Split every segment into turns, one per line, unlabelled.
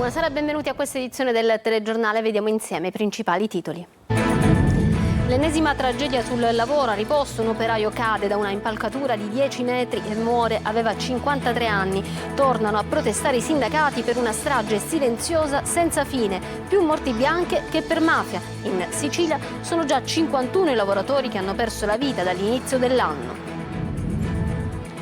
Buonasera e benvenuti a questa edizione del telegiornale. Vediamo insieme i principali titoli. L'ennesima tragedia sul lavoro, a riposto un operaio cade da una impalcatura di 10 metri e muore, aveva 53 anni. Tornano a protestare i sindacati per una strage silenziosa senza fine, più morti bianche che per mafia. In Sicilia sono già 51 i lavoratori che hanno perso la vita dall'inizio dell'anno.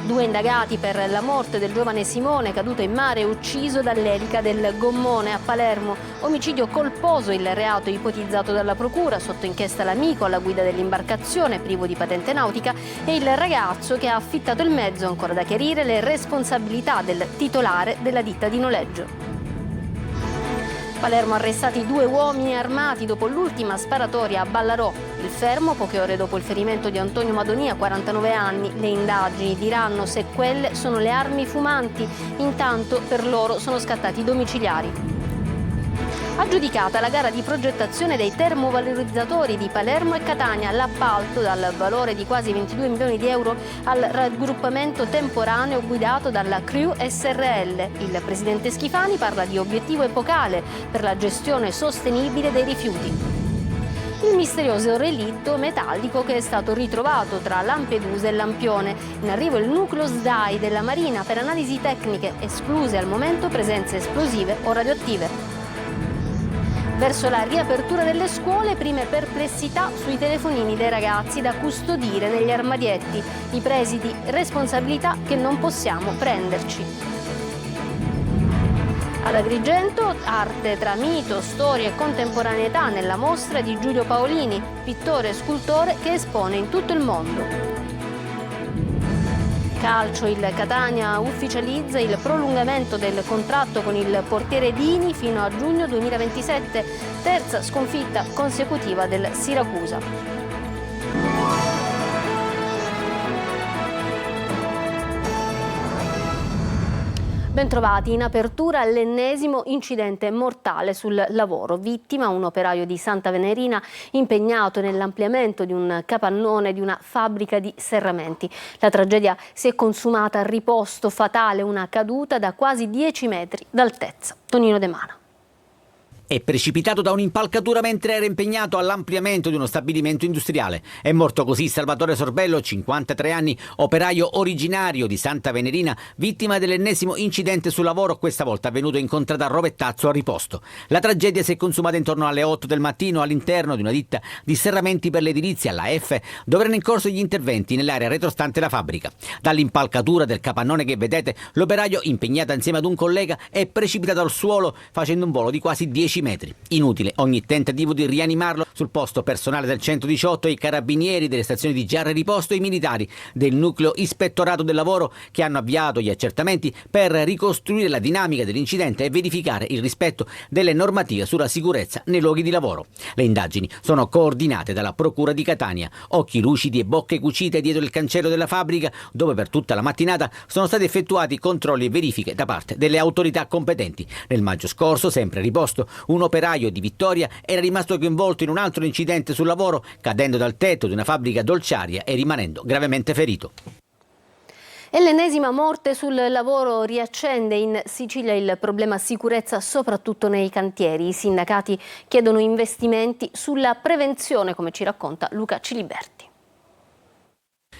2 indagati per la morte del giovane Simone caduto in mare e ucciso dall'elica del gommone a Palermo. Omicidio colposo il reato ipotizzato dalla procura, sotto inchiesta l'amico alla guida dell'imbarcazione privo di patente nautica e il ragazzo che ha affittato il mezzo, ancora da chiarire le responsabilità del titolare della ditta di noleggio. Palermo arrestati 2 uomini armati dopo l'ultima sparatoria a Ballarò. Il fermo poche ore dopo il ferimento di Antonio Madonia, 49 anni. Le indagini diranno se quelle sono le armi fumanti. Intanto per loro sono scattati i domiciliari. Aggiudicata la gara di progettazione dei termovalorizzatori di Palermo e Catania, l'appalto dal valore di quasi 22 milioni di euro al raggruppamento temporaneo guidato dalla Crew SRL. Il presidente Schifani parla di obiettivo epocale per la gestione sostenibile dei rifiuti. Il misterioso relitto metallico che è stato ritrovato tra Lampedusa e Lampione. In arrivo il nucleo SDAI della Marina per analisi tecniche, escluse al momento presenze esplosive o radioattive. Verso la riapertura delle scuole, prime perplessità sui telefonini dei ragazzi da custodire negli armadietti. I presidi, responsabilità che non possiamo prenderci. Ad Agrigento, arte tra mito, storia e contemporaneità nella mostra di Giulio Paolini, pittore e scultore che espone in tutto il mondo. Calcio, il Catania ufficializza il prolungamento del contratto con il portiere Dini fino a giugno 2027, terza sconfitta consecutiva del Siracusa. Bentrovati, in apertura l'ennesimo incidente mortale sul lavoro. Vittima un operaio di Santa Venerina impegnato nell'ampliamento di un capannone di una fabbrica di serramenti. La tragedia si è consumata a riposto fatale, una caduta da quasi 10 metri d'altezza. Tonino De Mana.
È precipitato da un'impalcatura mentre era impegnato all'ampliamento di uno stabilimento industriale. È morto così Salvatore Sorbello, 53 anni, operaio originario di Santa Venerina, vittima dell'ennesimo incidente sul lavoro, questa volta avvenuto in contrada Rovettazzo a riposto. La tragedia si è consumata intorno alle 8 del mattino all'interno di una ditta di serramenti per l'edilizia, la F, dove erano in corso gli interventi nell'area retrostante la fabbrica. Dall'impalcatura del capannone che vedete, l'operaio, impegnato insieme ad un collega, è precipitato al suolo facendo un volo di quasi 10 metri. Inutile ogni tentativo di rianimarlo. Sul posto personale del 118 i carabinieri delle stazioni di Giarre Riposto e i militari del nucleo ispettorato del lavoro che hanno avviato gli accertamenti per ricostruire la dinamica dell'incidente e verificare il rispetto delle normative sulla sicurezza nei luoghi di lavoro. Le indagini sono coordinate dalla Procura di Catania. Occhi lucidi e bocche cucite dietro il cancello della fabbrica, dove per tutta la mattinata sono stati effettuati controlli e verifiche da parte delle autorità competenti. Nel maggio scorso, sempre a Riposto, un operaio di Vittoria era rimasto coinvolto in un altro incidente sul lavoro, cadendo dal tetto di una fabbrica dolciaria e rimanendo gravemente ferito.
E l'ennesima morte sul lavoro riaccende in Sicilia il problema sicurezza, soprattutto nei cantieri. I sindacati chiedono investimenti sulla prevenzione, come ci racconta Luca Ciliberti.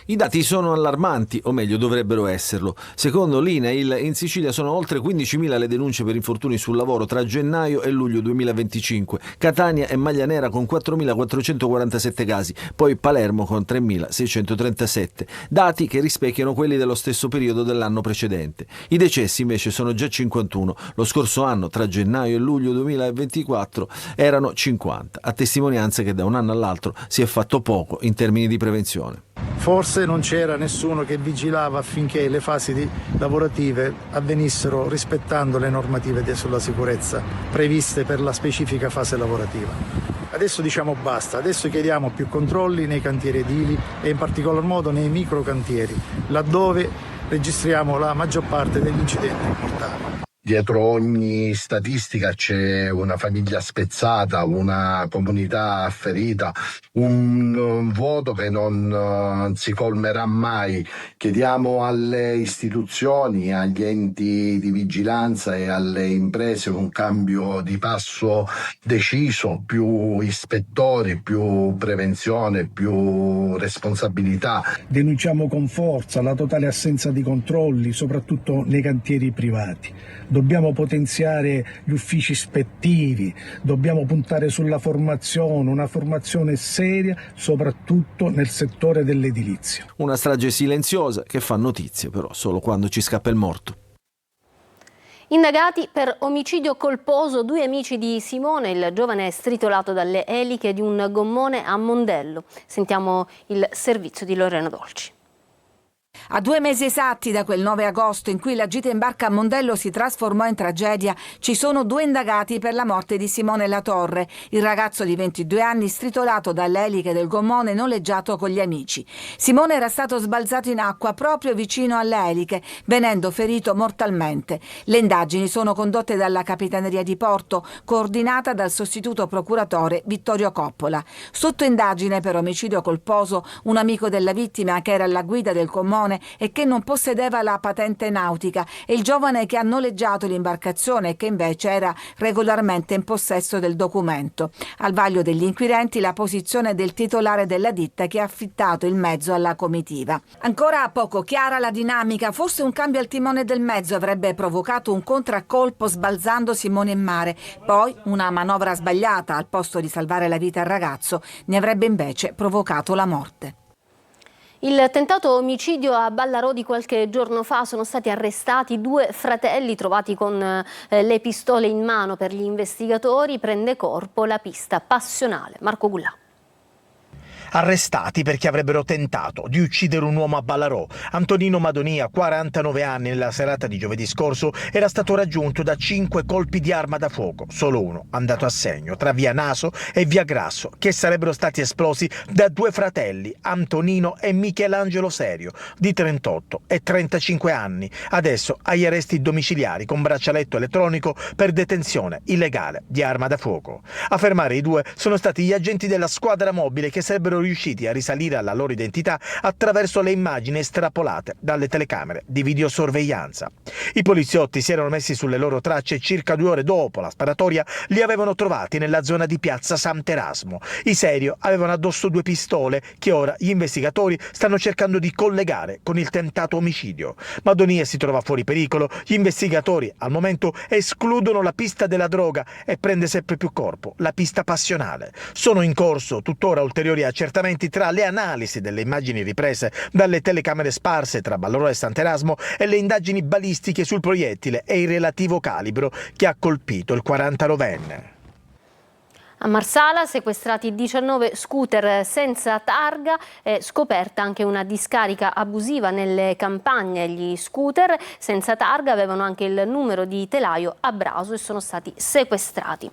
I dati sono allarmanti, o meglio dovrebbero esserlo. Secondo l'INAIL in Sicilia sono oltre 15.000 le denunce per infortuni sul lavoro tra gennaio e luglio 2025. Catania è maglia nera con 4.447 casi, poi Palermo con 3.637. Dati che rispecchiano quelli dello stesso periodo dell'anno precedente. I decessi invece sono già 51. Lo scorso anno, tra gennaio e luglio 2024, erano 50, a testimonianza che da un anno all'altro si è fatto poco in termini di prevenzione.
Forse non c'era nessuno che vigilava affinché le fasi lavorative avvenissero rispettando le normative sulla sicurezza previste per la specifica fase lavorativa. Adesso diciamo basta, adesso chiediamo più controlli nei cantieri edili e in particolar modo nei microcantieri, laddove registriamo la maggior parte degli incidenti mortali.
Dietro ogni statistica c'è una famiglia spezzata, una comunità ferita, un vuoto che non si colmerà mai. Chiediamo alle istituzioni, agli enti di vigilanza e alle imprese un cambio di passo deciso, più ispettori, più prevenzione, più responsabilità.
Denunciamo con forza la totale assenza di controlli, soprattutto nei cantieri privati. Dobbiamo potenziare gli uffici ispettivi, dobbiamo puntare sulla formazione, una formazione seria, soprattutto nel settore dell'edilizia.
Una strage silenziosa che fa notizie però solo quando ci scappa il morto.
Indagati per omicidio colposo 2 amici di Simone, il giovane stritolato dalle eliche di un gommone a Mondello. Sentiamo il servizio di Lorena Dolci.
A 2 mesi esatti da quel 9 agosto in cui la gita in barca a Mondello si trasformò in tragedia, ci sono 2 indagati per la morte di Simone Latorre, il ragazzo di 22 anni stritolato dalle eliche del gommone noleggiato con gli amici. Simone era stato sbalzato in acqua proprio vicino alle eliche, venendo ferito mortalmente. Le indagini sono condotte dalla Capitaneria di Porto, coordinata dal sostituto procuratore Vittorio Coppola. Sotto indagine per omicidio colposo un amico della vittima che era alla guida del gommone e che non possedeva la patente nautica e il giovane che ha noleggiato l'imbarcazione e che invece era regolarmente in possesso del documento. Al vaglio degli inquirenti la posizione del titolare della ditta che ha affittato il mezzo alla comitiva. Ancora poco chiara la dinamica, forse un cambio al timone del mezzo avrebbe provocato un contraccolpo sbalzando Simone in mare, poi una manovra sbagliata al posto di salvare la vita al ragazzo ne avrebbe invece provocato la morte.
Il tentato omicidio a Ballarò di qualche giorno fa sono stati arrestati 2 fratelli trovati con le pistole in mano. Per gli investigatori prende corpo la pista passionale. Marco Gullà.
Arrestati perché avrebbero tentato di uccidere un uomo a Ballarò. Antonino Madonia, 49 anni, nella serata di giovedì scorso era stato raggiunto da 5 colpi di arma da fuoco, solo uno andato a segno, tra via Naso e via Grasso, che sarebbero stati esplosi da 2 fratelli, Antonino e Michelangelo Serio, di 38 e 35 anni, adesso agli arresti domiciliari con braccialetto elettronico per detenzione illegale di arma da fuoco. A fermare i 2 sono stati gli agenti della squadra mobile che sarebbero riusciti a risalire alla loro identità attraverso le immagini estrapolate dalle telecamere di videosorveglianza. I poliziotti si erano messi sulle loro tracce e circa 2 ore dopo la sparatoria li avevano trovati nella zona di piazza Sant'Erasmo. I Serio avevano addosso 2 pistole che ora gli investigatori stanno cercando di collegare con il tentato omicidio. Madonia si trova fuori pericolo, gli investigatori al momento escludono la pista della droga e prende sempre più corpo la pista passionale. Sono in corso tuttora ulteriori accertamenti tra le analisi delle immagini riprese dalle telecamere sparse tra Ballarò e Sant'Erasmo e le indagini balistiche sul proiettile e il relativo calibro che ha colpito il 49enne.
A Marsala sequestrati 19 scooter senza targa, scoperta anche una discarica abusiva nelle campagne. Gli scooter senza targa avevano anche il numero di telaio a Braso e sono stati sequestrati.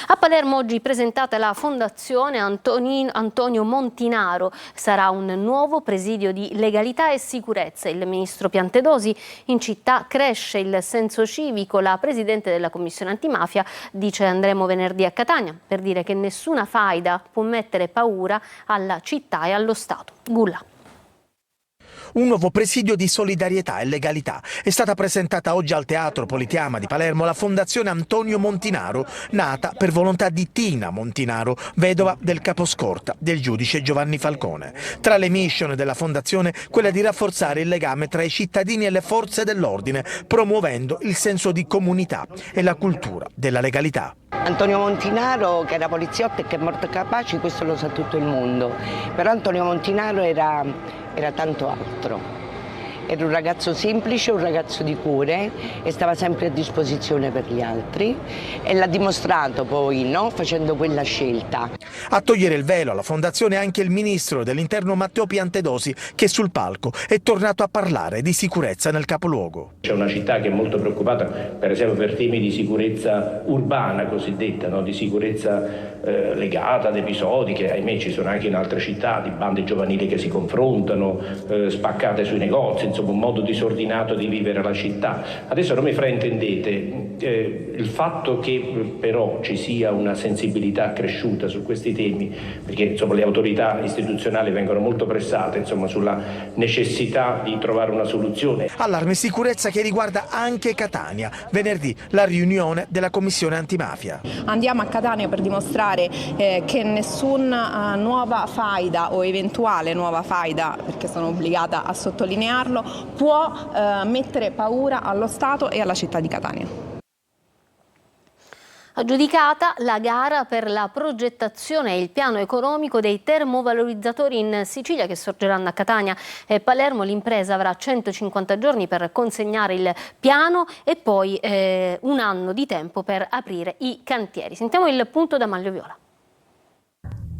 A Palermo oggi presentata la Fondazione Antonio Montinaro. Sarà un nuovo presidio di legalità e sicurezza. Il ministro Piantedosi: in città cresce il senso civico. La presidente della Commissione Antimafia dice: andremo venerdì a Catania per dire che nessuna faida può mettere paura alla città e allo Stato. Gulla.
Un nuovo presidio di solidarietà e legalità. È stata presentata oggi al Teatro Politeama di Palermo la Fondazione Antonio Montinaro, nata per volontà di Tina Montinaro, vedova del caposcorta del giudice Giovanni Falcone. Tra le mission della Fondazione quella di rafforzare il legame tra i cittadini e le forze dell'ordine, promuovendo il senso di comunità e la cultura della legalità.
Antonio Montinaro, che era poliziotto e che è morto capace, questo lo sa tutto il mondo, però Antonio Montinaro era tanto altro. Era un ragazzo semplice, un ragazzo di cuore e stava sempre a disposizione per gli altri e l'ha dimostrato poi, no? Facendo quella scelta.
A togliere il velo alla fondazione anche il ministro dell'Interno Matteo Piantedosi, che sul palco è tornato a parlare di sicurezza nel capoluogo.
C'è una città che è molto preoccupata per esempio per temi di sicurezza urbana cosiddetta, no? Di sicurezza legata ad episodi che ahimè ci sono anche in altre città, di bande giovanili che si confrontano, spaccate sui negozi. insomma, un modo disordinato di vivere la città. Adesso non mi fraintendete, il fatto che però ci sia una sensibilità cresciuta su questi temi, perché insomma, le autorità istituzionali vengono molto pressate, insomma, sulla necessità di trovare una soluzione.
Allarme sicurezza che riguarda anche Catania. Venerdì la riunione della Commissione Antimafia.
Andiamo a Catania per dimostrare che nessuna nuova faida o eventuale nuova faida, perché sono obbligata a sottolinearlo, può mettere paura allo Stato e alla città di Catania.
Aggiudicata la gara per la progettazione e il piano economico dei termovalorizzatori in Sicilia che sorgeranno a Catania e Palermo. L'impresa avrà 150 giorni per consegnare il piano e poi un anno di tempo per aprire i cantieri. Sentiamo il punto da Manlio Viola.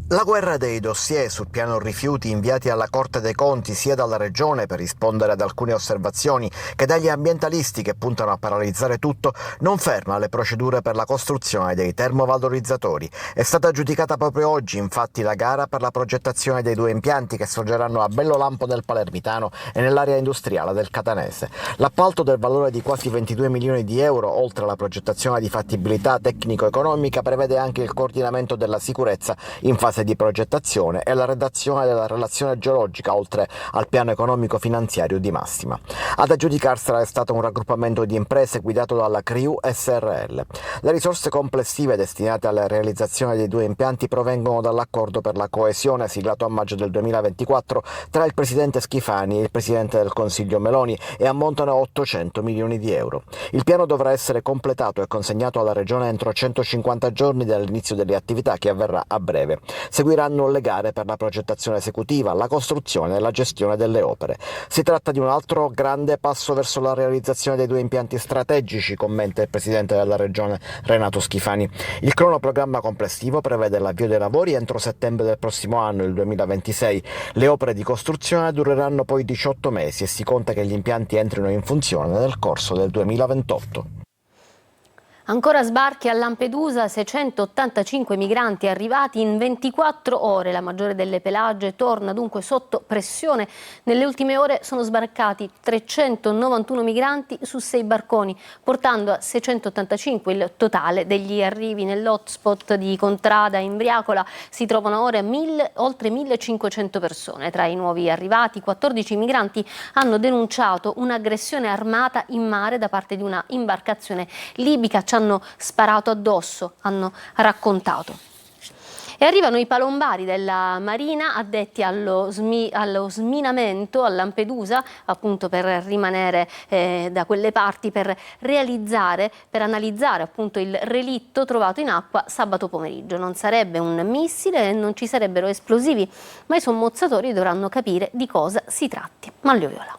La guerra dei dossier sul piano rifiuti inviati alla Corte dei Conti sia dalla Regione per rispondere ad alcune osservazioni che dagli ambientalisti che puntano a paralizzare tutto non ferma le procedure per la costruzione dei termovalorizzatori. È stata aggiudicata proprio oggi infatti la gara per la progettazione dei 2 impianti che sorgeranno a Bellolampo del Palermitano e nell'area industriale del Catanese. L'appalto del valore di quasi 22 milioni di euro, oltre alla progettazione di fattibilità tecnico-economica, prevede anche il coordinamento della sicurezza in fase di progettazione e la redazione della relazione geologica, oltre al piano economico-finanziario di massima. Ad aggiudicarsela è stato un raggruppamento di imprese guidato dalla CRIU SRL. Le risorse complessive destinate alla realizzazione dei 2 impianti provengono dall'accordo per la coesione siglato a maggio del 2024 tra il presidente Schifani e il presidente del Consiglio Meloni e ammontano a 800 milioni di euro. Il piano dovrà essere completato e consegnato alla Regione entro 150 giorni dall'inizio delle attività, che avverrà a breve. Seguiranno le gare per la progettazione esecutiva, la costruzione e la gestione delle opere. Si tratta di un altro grande passo verso la realizzazione dei 2 impianti strategici, commenta il presidente della Regione Renato Schifani. Il cronoprogramma complessivo prevede l'avvio dei lavori entro settembre del prossimo anno, il 2026. Le opere di costruzione dureranno poi 18 mesi e si conta che gli impianti entrino in funzione nel corso del 2028.
Ancora sbarchi a Lampedusa, 685 migranti arrivati in 24 ore. La maggiore delle Pelagie torna dunque sotto pressione. Nelle ultime ore sono sbarcati 391 migranti su 6 barconi, portando a 685 il totale degli arrivi. Nell'hotspot di Contrada in Briacola si trovano ora oltre 1500 persone. Tra i nuovi arrivati, 14 migranti hanno denunciato un'aggressione armata in mare da parte di una imbarcazione libica. Hanno sparato addosso, hanno raccontato. E arrivano i palombari della Marina addetti allo sminamento a Lampedusa, appunto per rimanere da quelle parti, per analizzare appunto il relitto trovato in acqua sabato pomeriggio. Non sarebbe un missile e non ci sarebbero esplosivi, ma i sommozzatori dovranno capire di cosa si tratti. Manlio Viola.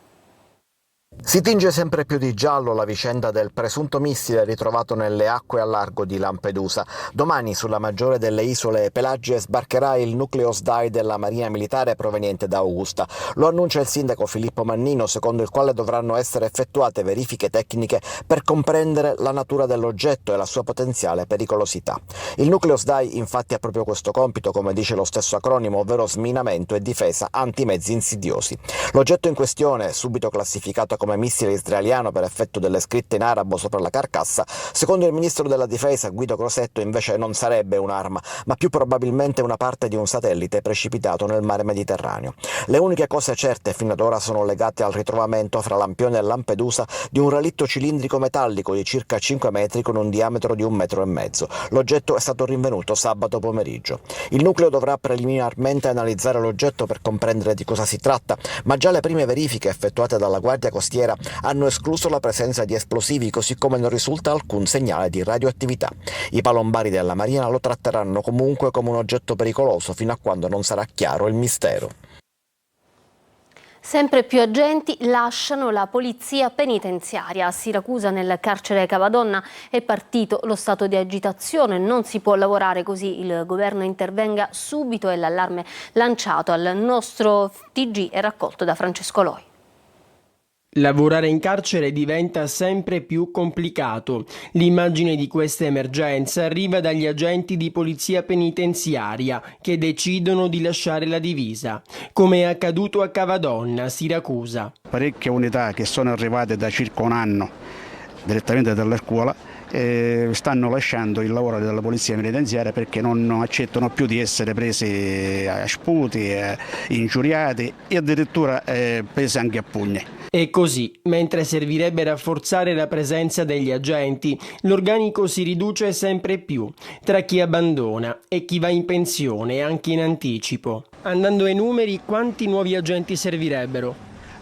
Si tinge sempre più di giallo la vicenda del presunto missile ritrovato nelle acque a largo di Lampedusa. Domani sulla maggiore delle isole Pelagie sbarcherà il Nucleus DAI della Marina Militare proveniente da Augusta. Lo annuncia il sindaco Filippo Mannino, secondo il quale dovranno essere effettuate verifiche tecniche per comprendere la natura dell'oggetto e la sua potenziale pericolosità. Il Nucleus DAI infatti ha proprio questo compito, come dice lo stesso acronimo, ovvero sminamento e difesa antimezzi insidiosi. L'oggetto in questione, subito classificato come missile israeliano per effetto delle scritte in arabo sopra la carcassa, secondo il ministro della difesa Guido Crosetto invece non sarebbe un'arma, ma più probabilmente una parte di un satellite precipitato nel mare Mediterraneo. Le uniche cose certe fino ad ora sono legate al ritrovamento fra Lampione e Lampedusa di un relitto cilindrico metallico di circa 5 metri con un diametro di 1,5 metri. L'oggetto è stato rinvenuto sabato pomeriggio. Il nucleo dovrà preliminarmente analizzare l'oggetto per comprendere di cosa si tratta, ma già le prime verifiche effettuate dalla Guardia Costiera hanno escluso la presenza di esplosivi, così come non risulta alcun segnale di radioattività. I palombari della Marina lo tratteranno comunque come un oggetto pericoloso fino a quando non sarà chiaro il mistero.
Sempre più agenti lasciano la polizia penitenziaria. A Siracusa, nel carcere Cavadonna, è partito lo stato di agitazione. Non si può lavorare così. Il governo intervenga subito e l'allarme lanciato al nostro TG è raccolto da Francesco Loi.
Lavorare in carcere diventa sempre più complicato. L'immagine di questa emergenza arriva dagli agenti di polizia penitenziaria che decidono di lasciare la divisa, come è accaduto a Cavadonna, Siracusa.
Parecchie unità che sono arrivate da circa un anno direttamente dalla scuola stanno lasciando il lavoro della polizia penitenziaria perché non accettano più di essere presi a sputi, ingiuriati e addirittura presi anche a pugni.
E così, mentre servirebbe rafforzare la presenza degli agenti, l'organico si riduce sempre più tra chi abbandona e chi va in pensione anche in anticipo. Andando ai numeri, quanti nuovi agenti servirebbero?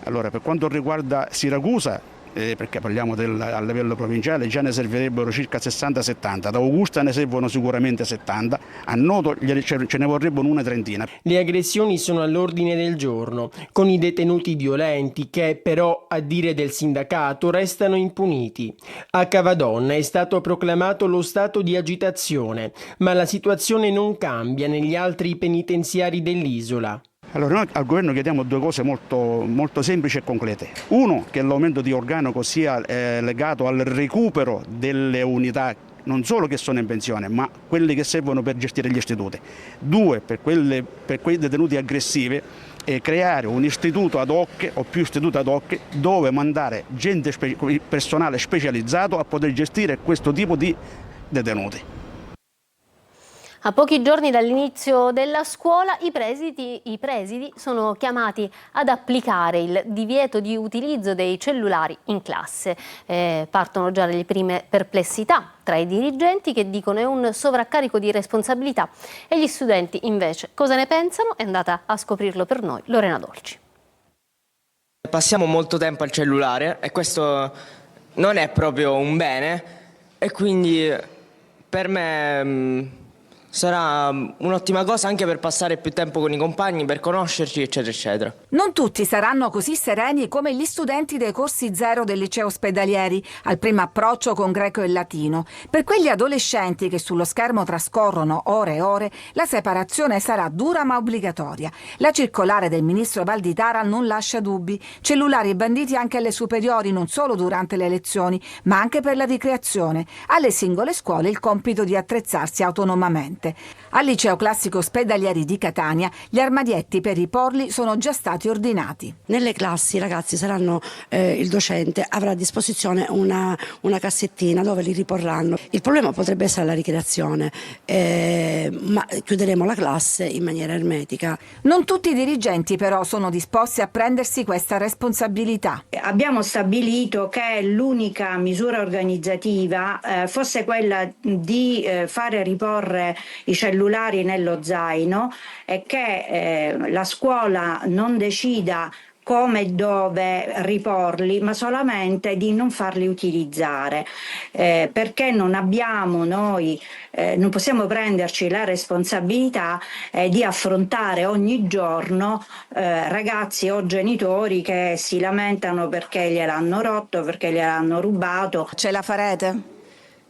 Allora, per quanto riguarda Siracusa, perché parliamo a livello provinciale, già ne servirebbero circa 60-70, da Augusta ne servono sicuramente 70, a Noto ce ne vorrebbero una trentina.
Le aggressioni sono all'ordine del giorno, con i detenuti violenti che però, a dire del sindacato, restano impuniti. A Cavadonna è stato proclamato lo stato di agitazione, ma la situazione non cambia negli altri penitenziari dell'isola.
Allora, noi al governo chiediamo due cose molto semplici e concrete. Uno, che l'aumento di organico sia legato al recupero delle unità, non solo che sono in pensione, ma quelle che servono per gestire gli istituti. Due, per quei detenuti aggressivi, creare un istituto ad hoc o più istituti ad hoc dove mandare personale specializzato a poter gestire questo tipo di detenuti.
A pochi giorni dall'inizio della scuola i presidi sono chiamati ad applicare il divieto di utilizzo dei cellulari in classe. Partono già le prime perplessità tra i dirigenti che dicono è un sovraccarico di responsabilità e gli studenti invece cosa ne pensano? È andata a scoprirlo per noi Lorena Dolci.
Passiamo molto tempo al cellulare e questo non è proprio un bene e quindi per me sarà un'ottima cosa anche per passare più tempo con i compagni, per conoscerci, eccetera, eccetera.
Non tutti saranno così sereni come gli studenti dei corsi zero del liceo Ospedalieri al primo approccio con greco e latino. Per quegli adolescenti che sullo schermo trascorrono ore e ore, la separazione sarà dura ma obbligatoria. La circolare del ministro Valditara non lascia dubbi. Cellulari banditi anche alle superiori, non solo durante le lezioni, ma anche per la ricreazione. Alle singole scuole il compito di attrezzarsi autonomamente. Al liceo classico Ospedalieri di Catania gli armadietti per riporli sono già stati ordinati.
Nelle classi i ragazzi il docente avrà a disposizione una cassettina dove li riporranno. Il problema potrebbe essere la ricreazione, ma chiuderemo la classe in maniera ermetica.
Non tutti i dirigenti però sono disposti a prendersi questa responsabilità.
Abbiamo stabilito che l'unica misura organizzativa fosse quella di fare riporre i cellulari nello zaino e che la scuola non decida come e dove riporli, ma solamente di non farli utilizzare, perché non abbiamo noi, non possiamo prenderci la responsabilità di affrontare ogni giorno ragazzi o genitori che si lamentano perché gliel'hanno rotto, perché gliel'hanno rubato.
Ce la farete?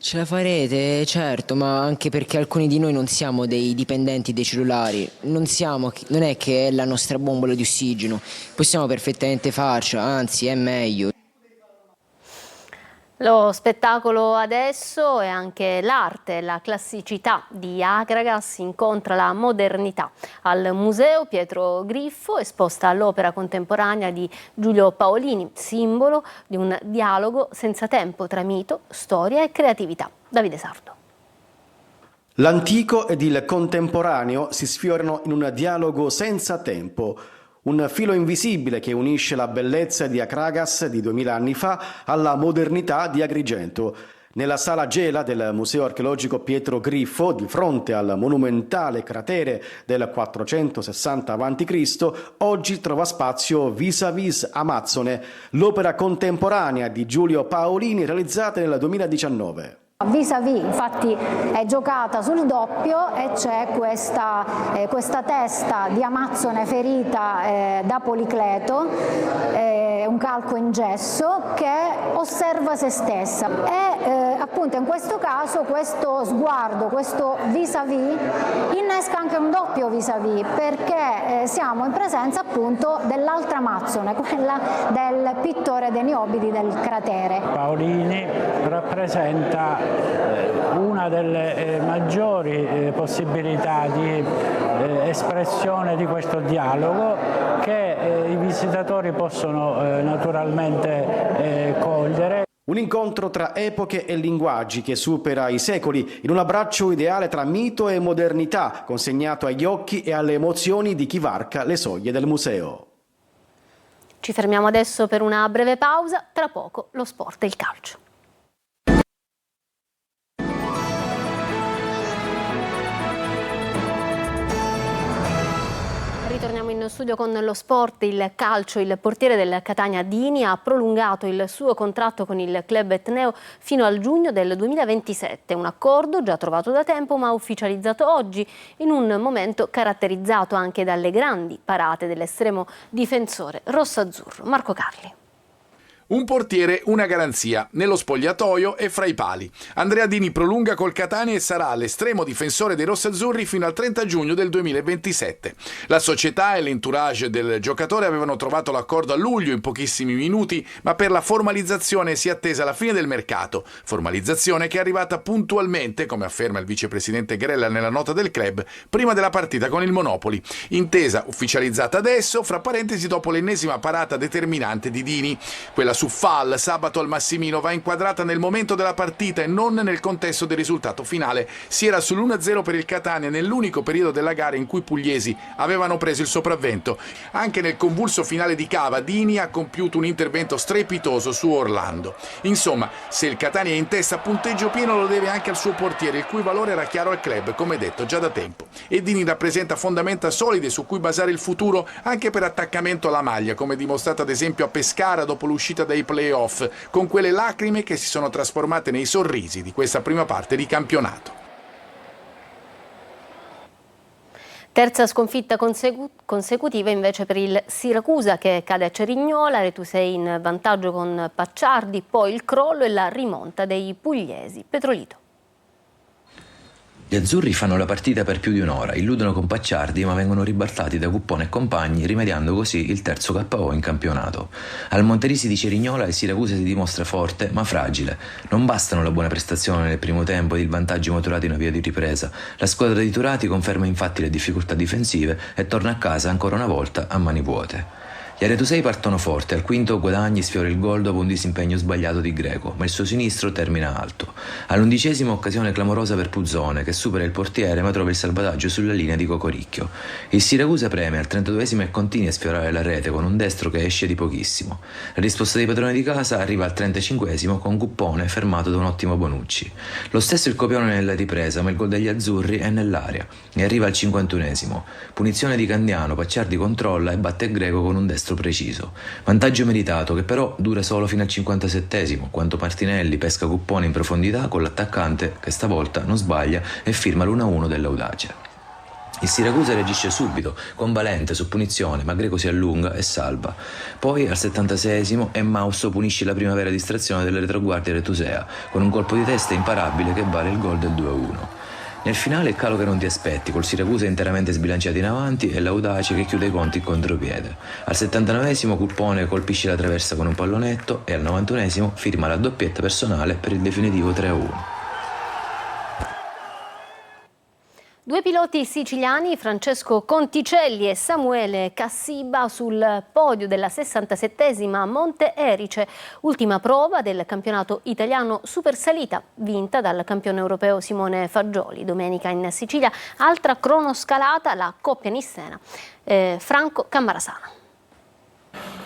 Ce la farete, certo, ma anche perché alcuni di noi non siamo dei dipendenti dei cellulari, non è che è la nostra bombola di ossigeno, possiamo perfettamente farcela, anzi è meglio.
Lo spettacolo adesso è anche l'arte, la classicità di Akragas incontra la modernità. Al Museo Pietro Griffo esposta l'opera contemporanea di Giulio Paolini, simbolo di un dialogo senza tempo tra mito, storia e creatività. Davide Sardo.
L'antico ed il contemporaneo si sfiorano in un dialogo senza tempo. Un filo invisibile che unisce la bellezza di Akragas di 2000 anni fa alla modernità di Agrigento. Nella sala Gela del Museo Archeologico Pietro Griffo, di fronte al monumentale cratere del 460 a.C., oggi trova spazio Vis-à-vis Amazzone, l'opera contemporanea di Giulio Paolini realizzata nel 2019.
Vis-à-vis infatti è giocata sul doppio e c'è questa testa di Amazzone ferita da Policleto, un calco in gesso che osserva se stessa. È appunto appunto in questo caso questo sguardo, questo vis-à-vis innesca anche un doppio vis-à-vis, perché siamo in presenza appunto dell'altra Amazzone, quella del pittore dei Neobidi del cratere.
Paolini rappresenta una delle maggiori possibilità di espressione di questo dialogo che i visitatori possono naturalmente cogliere.
Un incontro tra epoche e linguaggi che supera i secoli in un abbraccio ideale tra mito e modernità, consegnato agli occhi e alle emozioni di chi varca le soglie del museo.
Ci fermiamo adesso per una breve pausa, tra poco lo sport e il calcio. Ritorniamo in studio con lo sport, il calcio. Il portiere del Catania Dini ha prolungato il suo contratto con il club etneo fino al giugno del 2027, un accordo già trovato da tempo ma ufficializzato oggi in un momento caratterizzato anche dalle grandi parate dell'estremo difensore rossazzurro Marco Carli.
Un portiere, una garanzia, nello spogliatoio e fra i pali. Andrea Dini prolunga col Catania e sarà l'estremo difensore dei rossazzurri fino al 30 giugno del 2027. La società e l'entourage del giocatore avevano trovato l'accordo a luglio in pochissimi minuti, ma per la formalizzazione si è attesa la fine del mercato. Formalizzazione che è arrivata puntualmente, come afferma il vicepresidente Grella nella nota del club, prima della partita con il Monopoli. Intesa ufficializzata adesso, fra parentesi dopo l'ennesima parata determinante di Dini. Quella su Fall sabato al Massimino va inquadrata nel momento della partita e non nel contesto del risultato finale. Si era sull'1-0 per il Catania nell'unico periodo della gara in cui i pugliesi avevano preso il sopravvento. Anche nel convulso finale di Cava, Dini ha compiuto un intervento strepitoso su Orlando. Insomma, se il Catania è in testa a punteggio pieno lo deve anche al suo portiere, il cui valore era chiaro al club, come detto già da tempo. E Dini rappresenta fondamenta solide su cui basare il futuro anche per attaccamento alla maglia, come dimostrato ad esempio a Pescara dopo l'uscita dai play-off, con quelle lacrime che si sono trasformate nei sorrisi di questa prima parte di campionato.
Terza sconfitta consecutiva invece per il Siracusa, che cade a Cerignola, Retusei in vantaggio con Pacciardi, poi il crollo e la rimonta dei pugliesi. Petrolito.
Gli azzurri fanno la partita per più di un'ora, illudono con Pacciardi ma vengono ribaltati da Cuppone e compagni, rimediando così il terzo KO in campionato. Al Monterisi di Cerignola il Siracusa si dimostra forte ma fragile. Non bastano la buona prestazione nel primo tempo ed il vantaggio maturato in una via di ripresa. La squadra di Turati conferma infatti le difficoltà difensive e torna a casa ancora una volta a mani vuote. Gli Aretusei partono forte, al quinto Guadagni sfiora il gol dopo un disimpegno sbagliato di Greco, ma il suo sinistro termina alto. All'11ª occasione clamorosa per Puzzone, che supera il portiere ma trova il salvataggio sulla linea di Cocoricchio. Il Siracusa preme al 32esimo e continua a sfiorare la rete con un destro che esce di pochissimo. La risposta dei padroni di casa arriva al 35esimo con Cuppone fermato da un ottimo Bonucci. Lo stesso il copione nella ripresa, ma il gol degli azzurri è nell'aria e arriva al 51esimo. Punizione di Candiano, Pacciardi controlla e batte Greco con un destro preciso. Vantaggio meritato che però dura solo fino al 57esimo, quando Martinelli pesca Cuppone in profondità con l'attaccante che stavolta non sbaglia e firma l'1-1 dell'Audace. Il Siracusa reagisce subito, con Valente su punizione, ma Greco si allunga e salva. Poi al 76esimo Emmausto punisce la prima vera distrazione della retroguardia retusea, con un colpo di testa imparabile che vale il gol del 2-1. Nel finale il calo che non ti aspetti, col Siracusa interamente sbilanciato in avanti e l'Audace che chiude i conti in contropiede. Al 79esimo Cuppone colpisce la traversa con un pallonetto e al 91esimo firma la doppietta personale per il definitivo 3-1.
Due piloti siciliani, Francesco Conticelli e Samuele Cassiba, sul podio della 67esima Monte Erice, ultima prova del campionato italiano supersalita, vinta dal campione europeo Simone Fagioli. Domenica in Sicilia, altra cronoscalata, la coppia nissena Franco Cammarasano.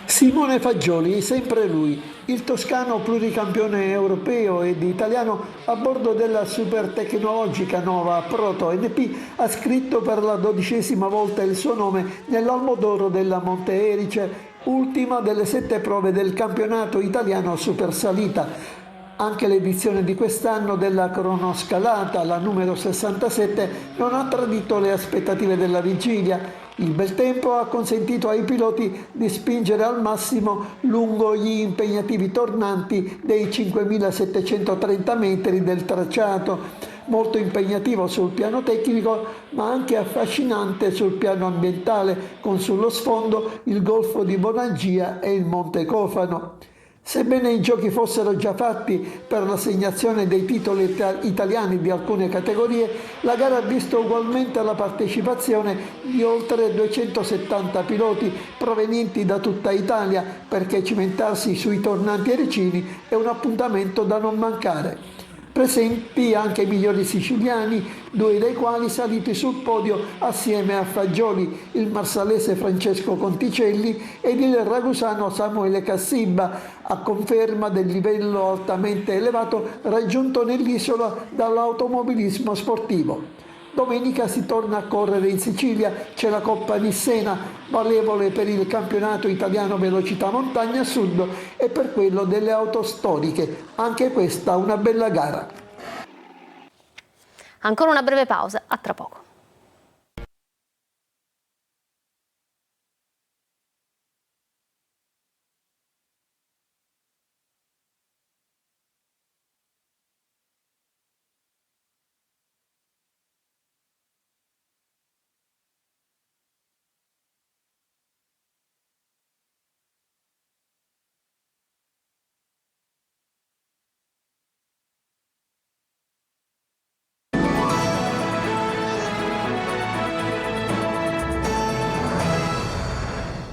Simone Fagioli, sempre lui, il toscano pluricampione europeo ed italiano a bordo della super tecnologica nuova Proto NP, ha scritto per la 12ª volta il suo nome nell'Almo d'Oro della Monte Erice, ultima delle 7 prove del campionato italiano supersalita. Anche l'edizione di quest'anno della cronoscalata, la numero 67, non ha tradito le aspettative della vigilia. Il bel tempo ha consentito ai piloti di spingere al massimo lungo gli impegnativi tornanti dei 5.730 metri del tracciato, molto impegnativo sul piano tecnico ma anche affascinante sul piano ambientale, con sullo sfondo il Golfo di Bonaggia e il Monte Cofano. Sebbene i giochi fossero già fatti per l'assegnazione dei titoli italiani di alcune categorie, la gara ha visto ugualmente la partecipazione di oltre 270 piloti provenienti da tutta Italia, perché cimentarsi sui tornanti ericini è un appuntamento da non mancare. Presenti anche i migliori siciliani, 2 dei quali saliti sul podio assieme a Fagioli, il marsalese Francesco Conticelli ed il ragusano Samuele Cassibba, a conferma del livello altamente elevato raggiunto nell'isola dall'automobilismo sportivo. Domenica si torna a correre in Sicilia, c'è la Coppa Nissena, valevole per il campionato italiano velocità montagna sud e per quello delle auto storiche. Anche questa una bella gara.
Ancora una breve pausa, a tra poco.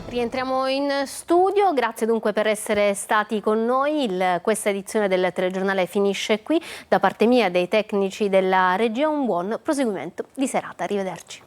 Rientriamo in studio, grazie dunque per essere stati con noi. Questa edizione del telegiornale finisce qui. Da parte mia e dei tecnici della regia un buon proseguimento di serata. Arrivederci.